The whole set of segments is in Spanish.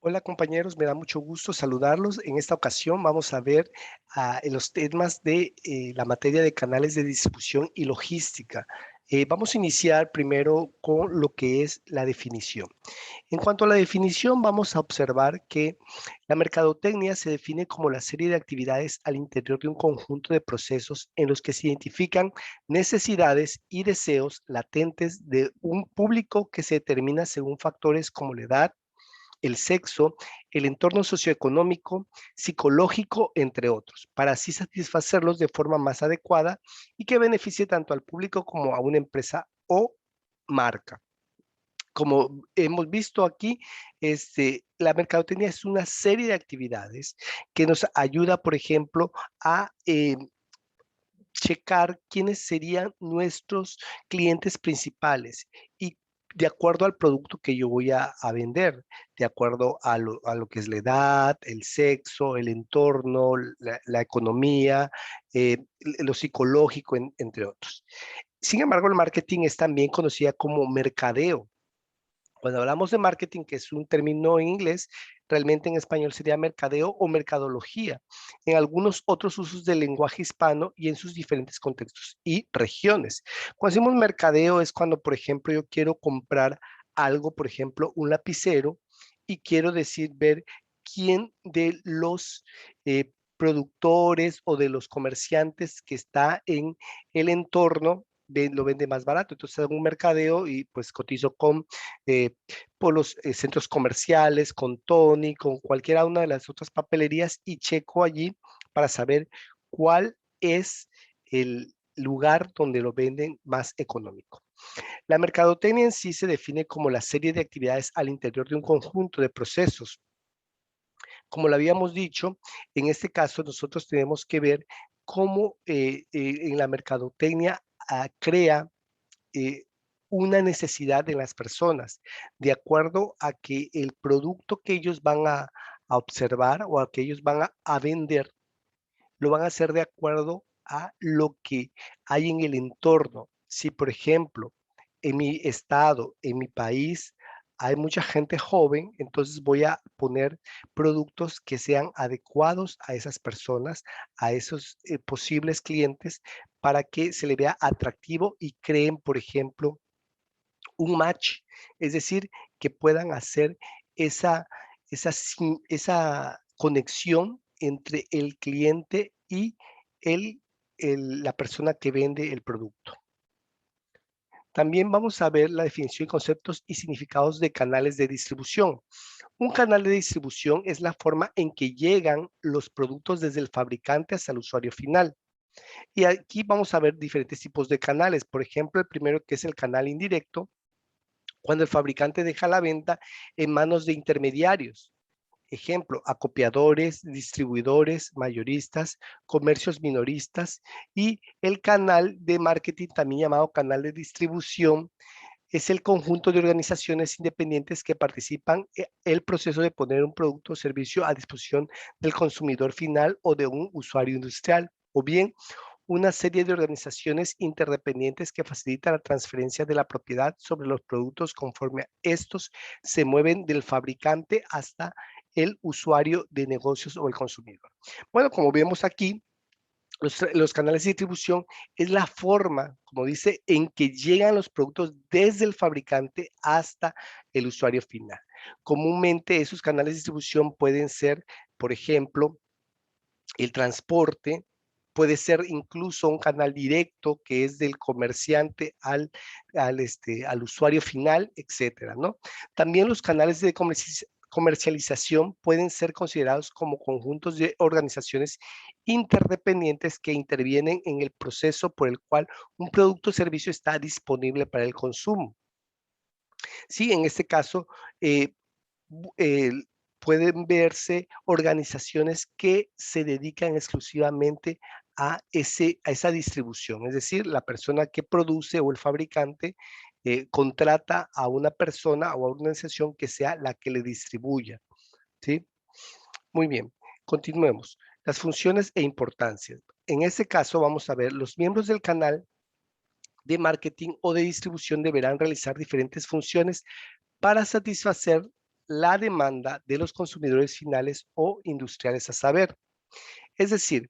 Hola compañeros, me da mucho gusto saludarlos. En esta ocasión vamos a ver los temas de la materia de canales de distribución y logística. Vamos a iniciar primero con lo que es la definición. En cuanto a la definición, vamos a observar que la mercadotecnia se define como la serie de actividades al interior de un conjunto de procesos en los que se identifican necesidades y deseos latentes de un público que se determina según factores como la edad, el sexo, el entorno socioeconómico, psicológico, entre otros, para así satisfacerlos de forma más adecuada y que beneficie tanto al público como a una empresa o marca. Como hemos visto aquí, la mercadotecnia es una serie de actividades que nos ayuda, por ejemplo, a checar quiénes serían nuestros clientes principales y de acuerdo al producto que yo voy a vender, de acuerdo a lo que es la edad, el sexo, el entorno, la economía, lo psicológico, entre otros. Sin embargo, el marketing es también conocida como mercadeo. Cuando hablamos de marketing, que es un término en inglés, realmente en español sería mercadeo o mercadología, en algunos otros usos del lenguaje hispano y en sus diferentes contextos y regiones. Cuando decimos mercadeo es cuando, por ejemplo, yo quiero comprar algo, por ejemplo, un lapicero, y quiero decir, ver quién de los productores o de los comerciantes que está en el entorno lo vende más barato. Entonces hago un mercadeo y pues cotizo con eh, por los centros comerciales, con Tony, con cualquiera una de las otras papelerías y checo allí para saber cuál es el lugar donde lo venden más económico. La mercadotecnia en sí se define como la serie de actividades al interior de un conjunto de procesos. Como lo habíamos dicho, en este caso nosotros tenemos que ver cómo en la mercadotecnia crea eh, una necesidad de las personas, de acuerdo a que el producto que ellos van a observar o a que ellos van a vender, lo van a hacer de acuerdo a lo que hay en el entorno. Si, por ejemplo, en mi estado, en mi país, hay mucha gente joven, entonces voy a poner productos que sean adecuados a esas personas, a esos posibles clientes, para que se le vea atractivo y creen, por ejemplo, un match, es decir, que puedan hacer esa, esa conexión entre el cliente y el, la persona que vende el producto. También vamos a ver la definición, conceptos y significados de canales de distribución. Un canal de distribución es la forma en que llegan los productos desde el fabricante hasta el usuario final. Y aquí vamos a ver diferentes tipos de canales. Por ejemplo, el primero que es el canal indirecto, cuando el fabricante deja la venta en manos de intermediarios. Ejemplo, acopiadores, distribuidores, mayoristas, comercios minoristas y el canal de marketing, también llamado canal de distribución, es el conjunto de organizaciones independientes que participan en el proceso de poner un producto o servicio a disposición del consumidor final o de un usuario industrial, o bien una serie de organizaciones interdependientes que facilitan la transferencia de la propiedad sobre los productos conforme estos se mueven del fabricante hasta el usuario de negocios o el consumidor. Bueno, como vemos aquí, los canales de distribución es la forma, como dice, en que llegan los productos desde el fabricante hasta el usuario final. Comúnmente esos canales de distribución pueden ser, por ejemplo, el transporte, puede ser incluso un canal directo que es del comerciante al usuario final, etcétera, ¿no? También los canales de comercialización pueden ser considerados como conjuntos de organizaciones interdependientes que intervienen en el proceso por el cual un producto o servicio está disponible para el consumo. Sí, en este caso, eh, eh, pueden verse organizaciones que se dedican exclusivamente a esa distribución, es decir, la persona que produce o el fabricante contrata a una persona o a una organización que sea la que le distribuya, ¿sí? Muy bien, continuemos. Las funciones e importancias. En este caso vamos a ver los miembros del canal de marketing o de distribución deberán realizar diferentes funciones para satisfacer la demanda de los consumidores finales o industriales a saber. Es decir,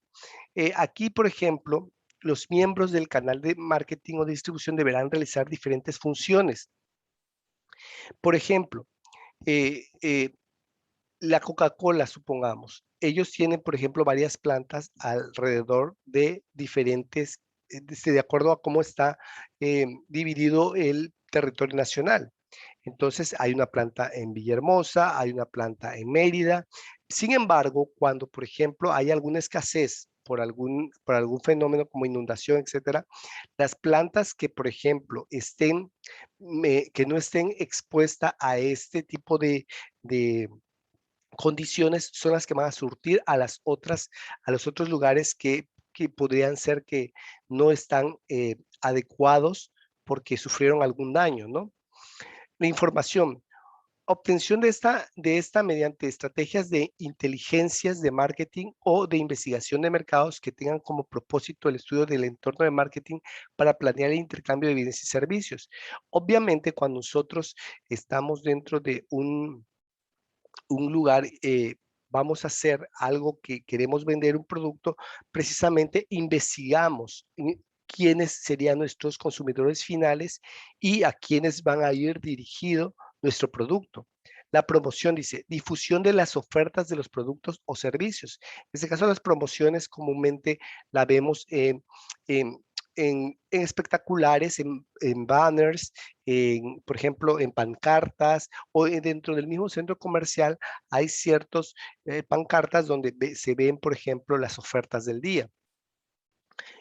aquí, por ejemplo, los miembros del canal de marketing o distribución deberán realizar diferentes funciones. Por ejemplo, eh, eh, la Coca-Cola, supongamos, ellos tienen, por ejemplo, varias plantas alrededor de diferentes, de acuerdo a cómo está dividido el territorio nacional. Entonces, hay una planta en Villahermosa, hay una planta en Mérida. Sin embargo, cuando, por ejemplo, hay alguna escasez por algún fenómeno como inundación, etcétera, las plantas que, por ejemplo, que no estén expuestas a este tipo de condiciones son las que van a surtir a los otros lugares que podrían ser que no están adecuados porque sufrieron algún daño, ¿no? La información, obtención de esta mediante estrategias de inteligencias de marketing o de investigación de mercados que tengan como propósito el estudio del entorno de marketing para planear el intercambio de bienes y servicios. Obviamente, cuando nosotros estamos dentro de un lugar, vamos a hacer algo que queremos vender un producto, precisamente investigamos quiénes serían nuestros consumidores finales y a quiénes van a ir dirigido nuestro producto. La promoción dice, difusión de las ofertas de los productos o servicios. En este caso, las promociones comúnmente la vemos en, en espectaculares, en banners, por ejemplo, en pancartas o dentro del mismo centro comercial hay ciertos pancartas donde se ven, por ejemplo, las ofertas del día.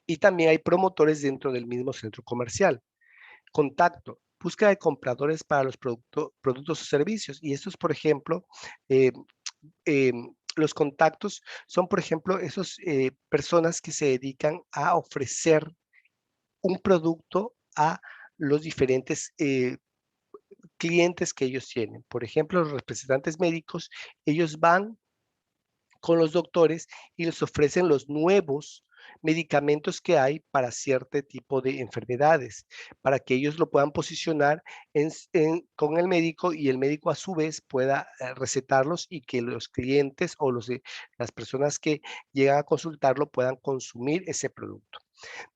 Y también hay promotores dentro del mismo centro comercial. Contacto, búsqueda de compradores para los productos o servicios. Y estos, por ejemplo, eh, eh, los contactos son, por ejemplo, esas personas que se dedican a ofrecer un producto a los diferentes clientes que ellos tienen. Por ejemplo, los representantes médicos, ellos van con los doctores y les ofrecen los nuevos medicamentos que hay para cierto tipo de enfermedades, para que ellos lo puedan posicionar con el médico y el médico a su vez pueda recetarlos y que los clientes o las personas que llegan a consultarlo puedan consumir ese producto.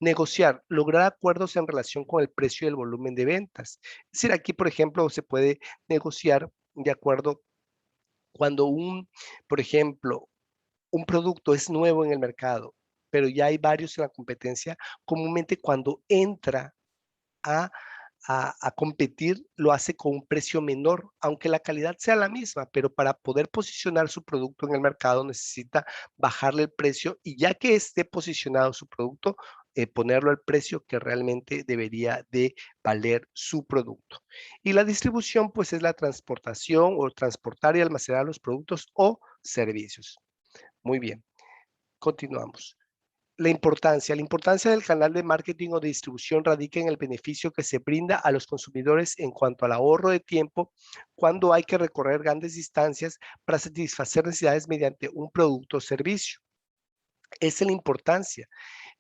Negociar, lograr acuerdos en relación con el precio y el volumen de ventas. Es decir, aquí, por ejemplo, se puede negociar de acuerdo cuando por ejemplo, un producto es nuevo en el mercado, pero ya hay varios en la competencia, comúnmente cuando entra a, a competir, lo hace con un precio menor, aunque la calidad sea la misma, pero para poder posicionar su producto en el mercado necesita bajarle el precio y ya que esté posicionado su producto, ponerlo al precio que realmente debería de valer su producto. Y la distribución, pues es la transportación o transportar y almacenar los productos o servicios. Muy bien. Continuamos. La importancia del canal de marketing o de distribución radica en el beneficio que se brinda a los consumidores en cuanto al ahorro de tiempo cuando hay que recorrer grandes distancias para satisfacer necesidades mediante un producto o servicio. Esa es la importancia,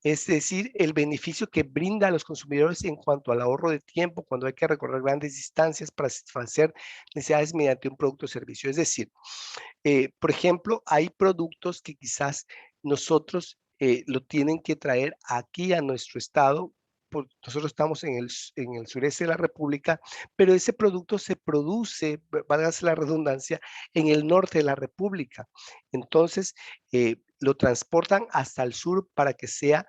es decir, el beneficio que brinda a los consumidores en cuanto al ahorro de tiempo cuando hay que recorrer grandes distancias para satisfacer necesidades mediante un producto o servicio. Es decir, por ejemplo, hay productos que quizás nosotros lo tienen que traer aquí a nuestro estado. Nosotros estamos en el sureste de la República, pero ese producto se produce, válgase la redundancia, en el norte de la República. Entonces, lo transportan hasta el sur para que sea,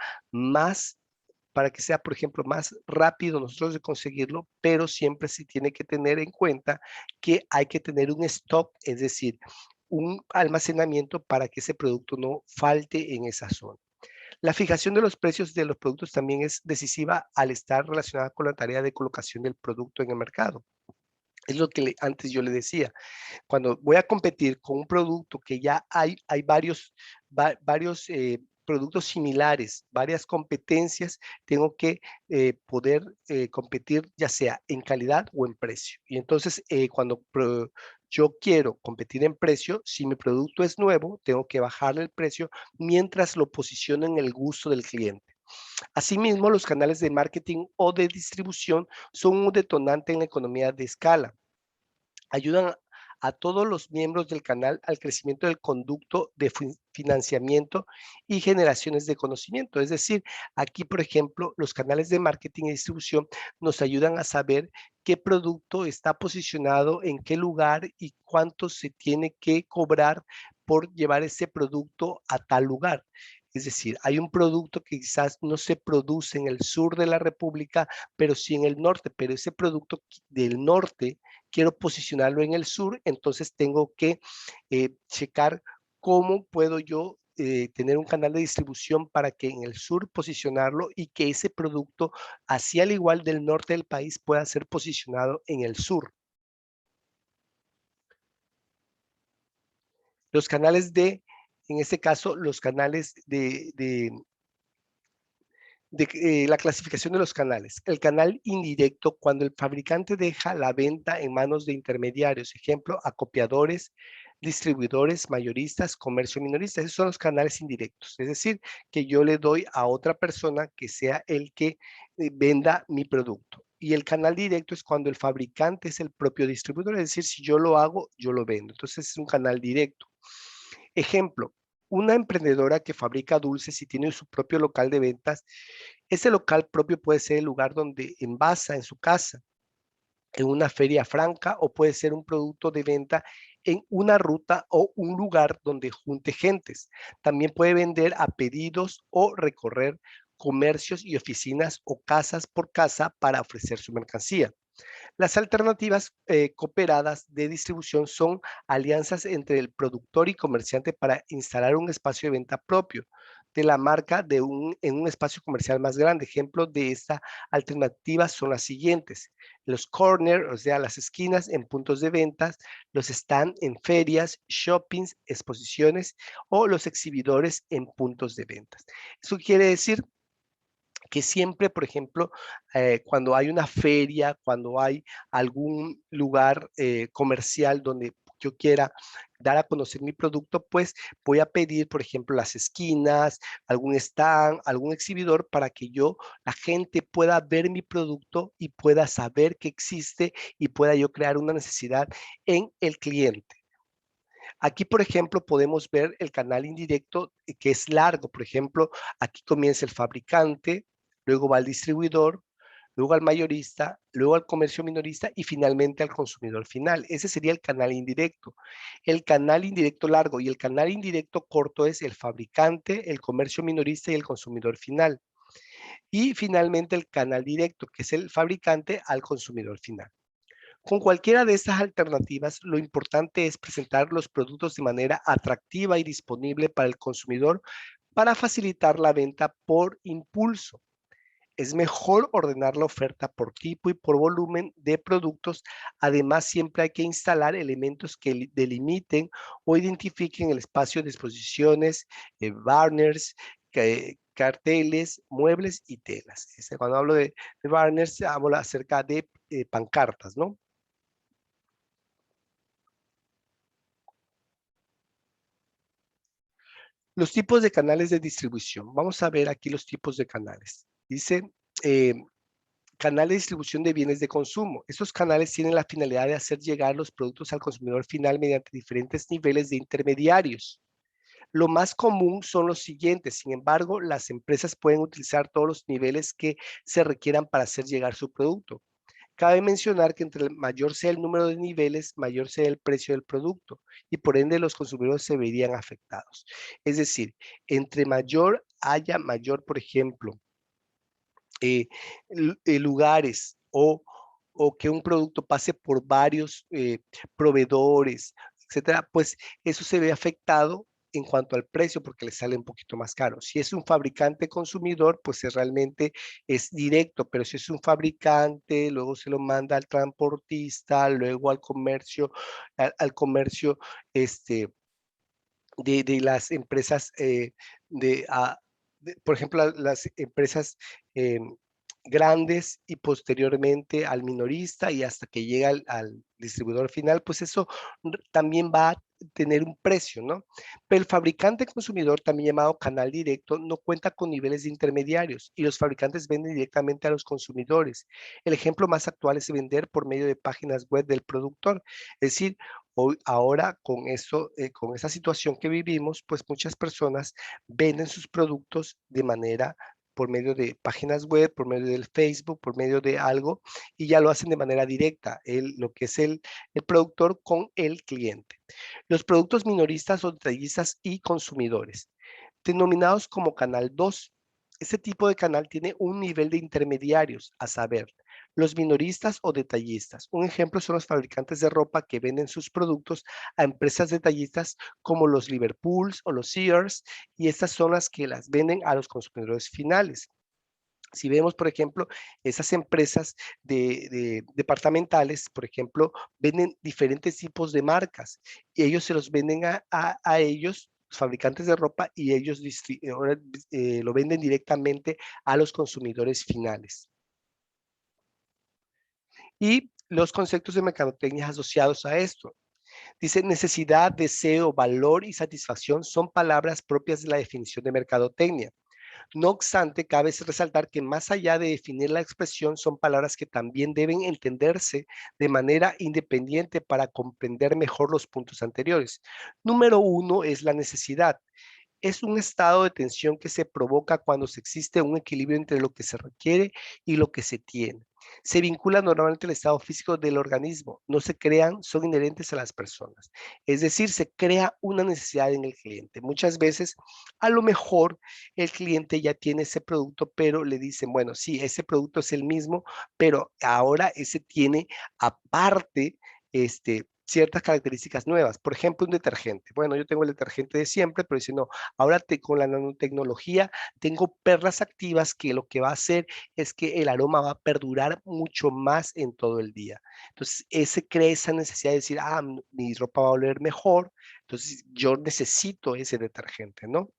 por ejemplo, más rápido nosotros de conseguirlo, pero siempre se tiene que tener en cuenta que hay que tener un stock, es decir, un almacenamiento para que ese producto no falte en esa zona. La fijación de los precios de los productos también es decisiva al estar relacionada con la tarea de colocación del producto en el mercado. Es lo que antes yo le decía. Cuando voy a competir con un producto que ya hay varios productos similares, varias competencias, tengo que poder competir ya sea en calidad o en precio. Y entonces, yo quiero competir en precio, si mi producto es nuevo, tengo que bajarle el precio mientras lo posiciono en el gusto del cliente. Asimismo, los canales de marketing o de distribución son un detonante en la economía de escala. Ayudan a todos los miembros del canal al crecimiento del conducto de financiamiento y generaciones de conocimiento. Es decir, aquí, por ejemplo, los canales de marketing y distribución nos ayudan a saber qué producto está posicionado en qué lugar y cuánto se tiene que cobrar por llevar ese producto a tal lugar. Es decir, hay un producto que quizás no se produce en el sur de la República, pero sí en el norte, pero ese producto del norte quiero posicionarlo en el sur, entonces tengo que checar cómo puedo yo tener un canal de distribución para que en el sur posicionarlo y que ese producto, así al igual del norte del país, pueda ser posicionado en el sur. Los canales en este caso, los canales la clasificación de los canales. El canal indirecto, cuando el fabricante deja la venta en manos de intermediarios, ejemplo, acopiadores, distribuidores, mayoristas, comercio minorista. Esos son los canales indirectos. Es decir, que yo le doy a otra persona que sea el que venda mi producto. Y el canal directo es cuando el fabricante es el propio distribuidor, es decir, si yo lo hago, yo lo vendo. Entonces es un canal directo. Ejemplo, una emprendedora que fabrica dulces y tiene su propio local de ventas, ese local propio puede ser el lugar donde envasa en su casa, en una feria franca, o puede ser un producto de venta en una ruta o un lugar donde junte gentes. También puede vender a pedidos o recorrer comercios y oficinas o casas por casa para ofrecer su mercancía. Las alternativas cooperadas de distribución son alianzas entre el productor y comerciante para instalar un espacio de venta propio de la marca en un espacio comercial más grande. Ejemplos de esta alternativa son las siguientes: los corner, o sea, las esquinas en puntos de ventas, los stand en ferias, shoppings, exposiciones o los exhibidores en puntos de ventas. Eso quiere decir que siempre, por ejemplo, cuando hay una feria, cuando hay algún lugar comercial donde yo quiera dar a conocer mi producto, pues voy a pedir, por ejemplo, las esquinas, algún stand, algún exhibidor para que la gente pueda ver mi producto y pueda saber que existe y pueda yo crear una necesidad en el cliente. Aquí, por ejemplo, podemos ver el canal indirecto que es largo. Por ejemplo, aquí comienza el fabricante, luego va al distribuidor, luego al mayorista, luego al comercio minorista y finalmente al consumidor final. Ese sería el canal indirecto. El canal indirecto largo y el canal indirecto corto es el fabricante, el comercio minorista y el consumidor final. Y finalmente el canal directo, que es el fabricante al consumidor final. Con cualquiera de estas alternativas, lo importante es presentar los productos de manera atractiva y disponible para el consumidor para facilitar la venta por impulso. Es mejor ordenar la oferta por tipo y por volumen de productos. Además, siempre hay que instalar elementos que delimiten o identifiquen el espacio de exposiciones, banners, carteles, muebles y telas. Cuando hablo de banners, hablo acerca de pancartas, ¿no? Los tipos de canales de distribución. Vamos a ver aquí los tipos de canales. Dice, eh, canal de distribución de bienes de consumo. Estos canales tienen la finalidad de hacer llegar los productos al consumidor final mediante diferentes niveles de intermediarios. Lo más común son los siguientes. Sin embargo, las empresas pueden utilizar todos los niveles que se requieran para hacer llegar su producto. Cabe mencionar que entre mayor sea el número de niveles, mayor sea el precio del producto y por ende los consumidores se verían afectados. Es decir, entre mayor haya mayor, por ejemplo, lugares o que un producto pase por varios proveedores, etcétera, pues eso se ve afectado en cuanto al precio porque le sale un poquito más caro. Si es un fabricante consumidor, pues realmente es directo, pero si es un fabricante, luego se lo manda al transportista, luego al comercio este, de las empresas, de, ah, por ejemplo, las empresas eh, grandes y posteriormente al minorista y hasta que llega al distribuidor final, pues eso también va a tener un precio, ¿no? Pero el fabricante consumidor, también llamado canal directo, no cuenta con niveles de intermediarios y los fabricantes venden directamente a los consumidores. El ejemplo más actual es vender por medio de páginas web del productor, es decir, Hoy, ahora con eso, con esa situación que vivimos, pues muchas personas venden sus productos de manera por medio de páginas web, por medio del Facebook, por medio de algo, y ya lo hacen de manera directa, lo que es el productor con el cliente. Los productos minoristas o detallistas y consumidores, denominados como canal 2. Este tipo de canal tiene un nivel de intermediarios, a saber, los minoristas o detallistas. Un ejemplo son los fabricantes de ropa que venden sus productos a empresas detallistas como los Liverpools o los Sears, y estas son las que las venden a los consumidores finales. Si vemos, por ejemplo, esas empresas departamentales, por ejemplo, venden diferentes tipos de marcas y ellos se los venden a ellos, los fabricantes de ropa, y ellos ahora, lo venden directamente a los consumidores finales. Y los conceptos de mercadotecnia asociados a esto. Dice, necesidad, deseo, valor y satisfacción son palabras propias de la definición de mercadotecnia. No obstante, cabe resaltar que más allá de definir la expresión, son palabras que también deben entenderse de manera independiente para comprender mejor los puntos anteriores. Número uno es la necesidad. Es un estado de tensión que se provoca cuando se existe un equilibrio entre lo que se requiere y lo que se tiene. Se vincula normalmente al estado físico del organismo, no se crean, son inherentes a las personas. Es decir, se crea una necesidad en el cliente. Muchas veces, a lo mejor, el cliente ya tiene ese producto, pero le dicen, bueno, sí, ese producto es el mismo, pero ahora ese tiene aparte, ciertas características nuevas. Por ejemplo, un detergente. Bueno, yo tengo el detergente de siempre, pero dice, no, ahora con la nanotecnología tengo perlas activas que lo que va a hacer es que el aroma va a perdurar mucho más en todo el día. Entonces, ese crea esa necesidad de decir, mi ropa va a oler mejor, entonces yo necesito ese detergente, ¿no?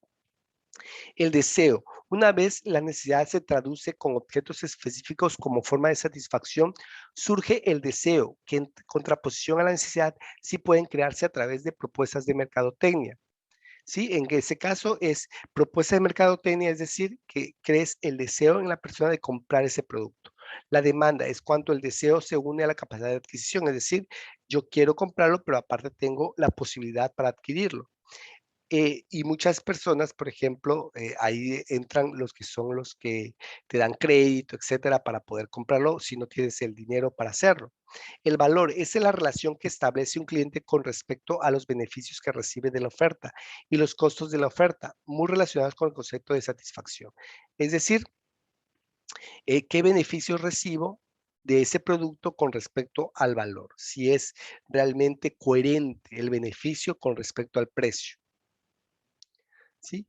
El deseo. Una vez la necesidad se traduce con objetos específicos como forma de satisfacción, surge el deseo, que en contraposición a la necesidad sí pueden crearse a través de propuestas de mercadotecnia. ¿Sí? En ese caso es propuesta de mercadotecnia, es decir, que crees el deseo en la persona de comprar ese producto. La demanda es cuando el deseo se une a la capacidad de adquisición, es decir, yo quiero comprarlo, pero aparte tengo la posibilidad para adquirirlo. Y muchas personas, por ejemplo, ahí entran los que son los que te dan crédito, etcétera, para poder comprarlo si no tienes el dinero para hacerlo. El valor es la relación que establece un cliente con respecto a los beneficios que recibe de la oferta y los costos de la oferta, muy relacionados con el concepto de satisfacción. Es decir, qué beneficios recibo de ese producto con respecto al valor, si es realmente coherente el beneficio con respecto al precio. ¿Sí?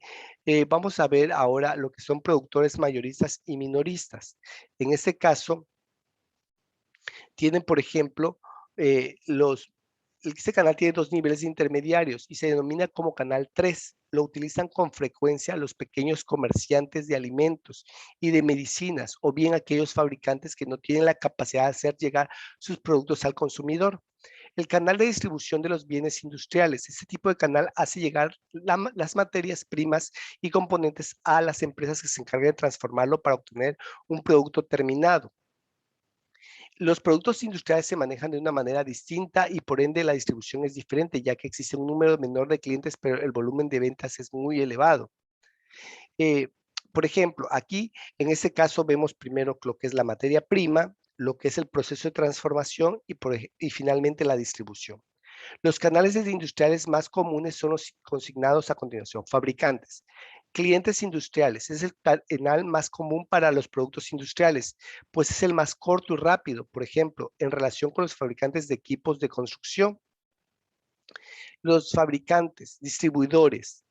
Vamos a ver ahora lo que son productores mayoristas y minoristas. En este caso, tienen, por ejemplo, este canal tiene dos niveles intermediarios y se denomina como canal 3. Lo utilizan con frecuencia los pequeños comerciantes de alimentos y de medicinas, o bien aquellos fabricantes que no tienen la capacidad de hacer llegar sus productos al consumidor. El canal de distribución de los bienes industriales. Este tipo de canal hace llegar las materias primas y componentes a las empresas que se encargan de transformarlo para obtener un producto terminado. Los productos industriales se manejan de una manera distinta y por ende la distribución es diferente, ya que existe un número menor de clientes, pero el volumen de ventas es muy elevado. Eh, por ejemplo, aquí en este caso vemos primero lo que es la materia prima, lo que es el proceso de transformación y finalmente la distribución. Los canales industriales más comunes son los consignados a continuación. Fabricantes. Clientes industriales. Es el canal más común para los productos industriales, pues es el más corto y rápido. Por ejemplo, en relación con los fabricantes de equipos de construcción. Los fabricantes, distribuidores,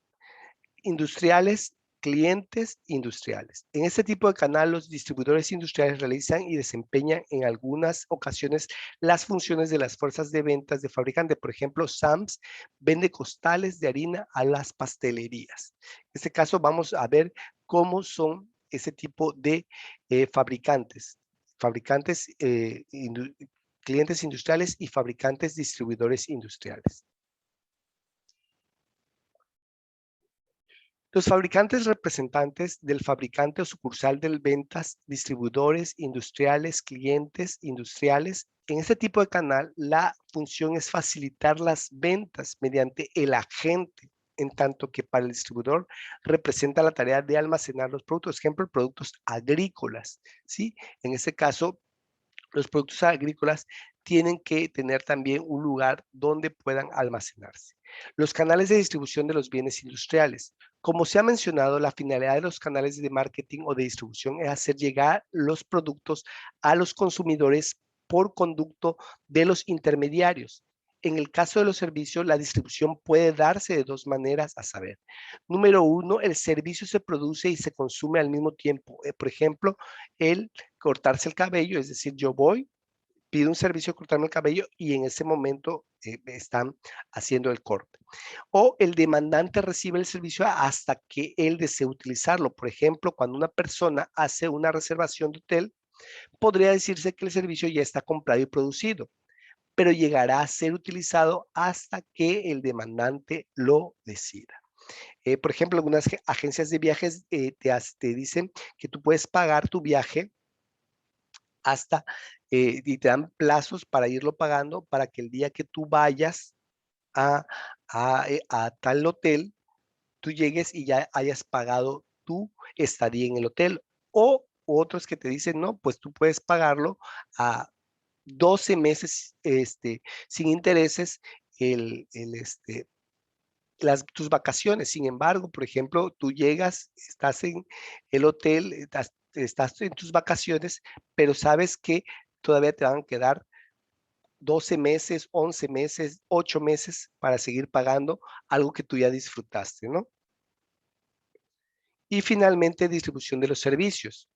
industriales, clientes industriales. En este tipo de canal, los distribuidores industriales realizan y desempeñan en algunas ocasiones las funciones de las fuerzas de ventas de fabricante. Por ejemplo, Sam's vende costales de harina a las pastelerías. En este caso, vamos a ver cómo son ese tipo de fabricantes. Fabricantes, clientes industriales y fabricantes distribuidores industriales. Los fabricantes representantes del fabricante o sucursal de ventas, distribuidores industriales, clientes industriales En este tipo de canal, la función es facilitar las ventas mediante el agente, en tanto que para el distribuidor representa la tarea de almacenar los productos, ejemplo, productos agrícolas, ¿sí? En este caso, los productos agrícolas tienen que tener también un lugar donde puedan almacenarse. Los canales de distribución de los bienes industriales. Como se ha mencionado, la finalidad de los canales de marketing o de distribución es hacer llegar los productos a los consumidores por conducto de los intermediarios. En el caso de los servicios, la distribución puede darse de dos maneras a saber. Número uno, el servicio se produce y se consume al mismo tiempo. Por ejemplo, el cortarse el cabello, es decir, yo voy, pido un servicio de cortarme el cabello y en ese momento están haciendo el corte. O el demandante recibe el servicio hasta que él desee utilizarlo. Por ejemplo, cuando una persona hace una reservación de hotel, podría decirse que el servicio ya está comprado y producido, pero llegará a ser utilizado hasta que el demandante lo decida. Por ejemplo, algunas agencias de viajes te dicen que tú puedes pagar tu viaje hasta, y te dan plazos para irlo pagando para que el día que tú vayas a, a tal hotel, tú llegues y ya hayas pagado tu estadía en el hotel. O otros que te dicen, no, pues tú puedes pagarlo a 12 meses sin intereses tus vacaciones. Sin embargo, por ejemplo, tú llegas, estás en el hotel, estás en tus vacaciones, pero sabes que todavía te van a quedar 12 meses, 11 meses, 8 meses para seguir pagando algo que tú ya disfrutaste, ¿no? Y finalmente, distribución de los servicios.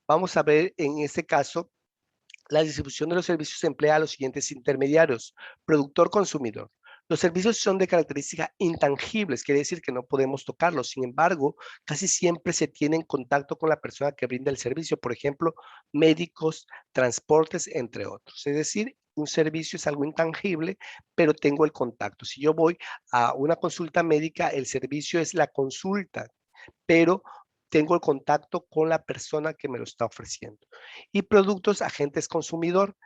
Vamos a ver en este caso, la distribución de los servicios emplea a los siguientes intermediarios: productor-consumidor. Los servicios son de características intangibles, quiere decir que no podemos tocarlos. Sin embargo, casi siempre se tiene en contacto con la persona que brinda el servicio, por ejemplo, médicos, transportes, entre otros. Es decir, un servicio es algo intangible, pero tengo el contacto. Si yo voy a una consulta médica, el servicio es la consulta, pero tengo el contacto con la persona que me lo está ofreciendo. Y productos, agentes consumidor.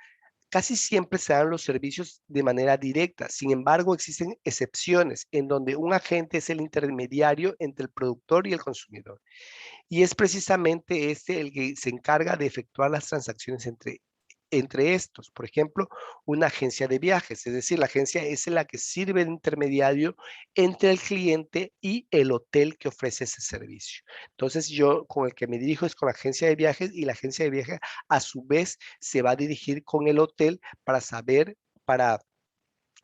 Casi siempre se dan los servicios de manera directa. Sin embargo, existen excepciones en donde un agente es el intermediario entre el productor y el consumidor. Y es precisamente este el que se encarga de efectuar las transacciones entre estos. Por ejemplo, una agencia de viajes, es decir, la agencia es la que sirve de intermediario entre el cliente y el hotel que ofrece ese servicio. Entonces, yo con el que me dirijo es con la agencia de viajes y la agencia de viajes a su vez se va a dirigir con el hotel para saber, para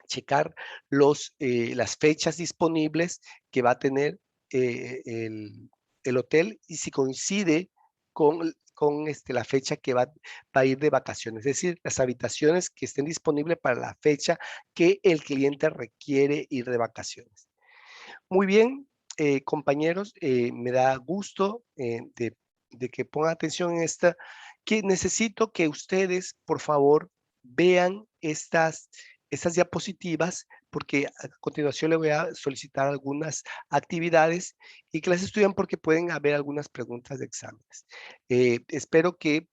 checar las fechas disponibles que va a tener el hotel y si coincide con la fecha que va a ir de vacaciones, es decir, las habitaciones que estén disponibles para la fecha que el cliente requiere ir de vacaciones. Muy bien, compañeros, me da gusto de que pongan atención en esta, que necesito que ustedes, por favor, vean estas diapositivas, porque a continuación le voy a solicitar algunas actividades y que las estudien porque pueden haber algunas preguntas de exámenes. Espero que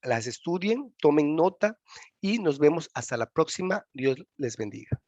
las estudien, tomen nota y nos vemos hasta la próxima. Dios les bendiga.